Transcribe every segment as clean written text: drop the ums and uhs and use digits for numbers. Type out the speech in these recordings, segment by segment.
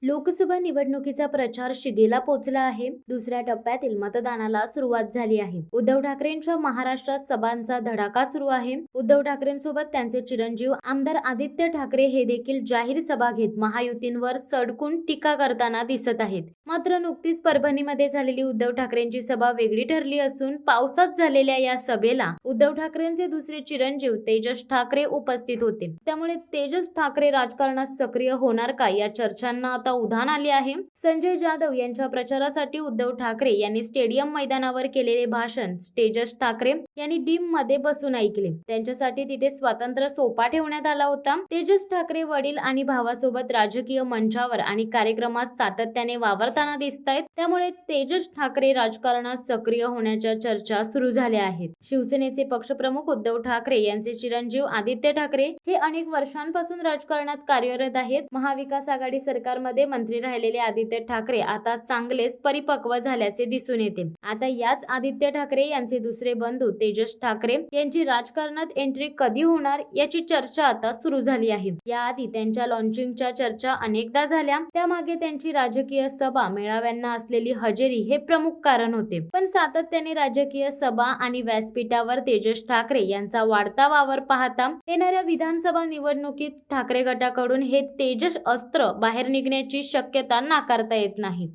लोकसभा निवडणुकीचा प्रचार शिगेला पोहोचला आहे. दुसऱ्या टप्प्यातील मतदानाला सुरुवात झाली आहे. उद्धव ठाकरेंच्या महाराष्ट्रात सभांचा धडाका सुरू आहे. उद्धव ठाकरेंसोबत त्यांचे चिरंजीव आमदार आदित्य ठाकरे हे देखील जाहीर सभा घेत महायुतींवर सडकून टीका करताना दिसत आहेत. मात्र नुकतीच परभणीमध्ये झालेली उद्धव ठाकरेंची सभा वेगळी ठरली असून पावसात झालेल्या या सभेला उद्धव ठाकरेंचे दुसरे चिरंजीव तेजस ठाकरे उपस्थित होते. त्यामुळे तेजस ठाकरे राजकारणात सक्रिय होणार का या चर्चांना आता उधाण आले आहे. संजय जाधव यांच्या प्रचारासाठी उद्धव ठाकरे यांनी स्टेडियम मैदानावर केलेले भाषण तेजस ठाकरे यांनी डीम मध्ये बसून ऐकले. त्यांच्यासाठी तिथे स्वतंत्र सोफा ठेवण्यात आला होता. तेजस ठाकरे वडील आणि भावासोबत राजकीय मंचावर आणि कार्यक्रमात सातत्याने वावरताना दिसतायत. त्यामुळे तेजस ठाकरे राजकारणात सक्रिय होण्याच्या चर्चा सुरू झाल्या आहेत. शिवसेनेचे पक्षप्रमुख उद्धव ठाकरे यांचे चिरंजीव आदित्य ठाकरे हे अनेक वर्षांपासून राजकारणात कार्यरत आहेत. महाविकास आघाडी सरकारमध्ये मंत्री राहिलेले आदित्य ठाकरे आता चांगलेच परिपक्व झाल्याचे दिसून येते. आता याच आदित्य ठाकरे यांचे दुसरे बंधू तेजस ठाकरे यांची राजकारणात एंट्री कधी होणार याची चर्चा आता सुरू झाली आहे. याआधी त्यांच्या लॉन्चिंगच्या चर्चा अनेकदा झाल्या. त्यामागे त्यांची राजकीय सभा मेळाव्यांना असलेली हजेरी हे प्रमुख कारण होते. पण सातत्याने राजकीय सभा आणि व्यासपीठावर तेजस ठाकरे यांचा वाढता वावर पाहता येणाऱ्या विधानसभा निवडणुकीत ठाकरे गटाकडून हे तेजस अस्त्र बाहेर निघण्याची शक्यता नाकारता येत नाही.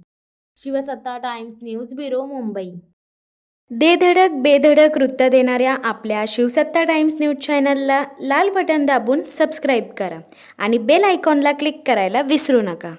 शिवसत्ता टाइम्स न्यूज ब्युरो, मुंबई. दे धडक बेधडक वृत्त देणाऱ्या आपल्या शिवसत्ता टाइम्स न्यूज चॅनलला लाल बटन दाबून सबस्क्राईब करा आणि बेल आयकॉनला क्लिक करायला विसरू नका.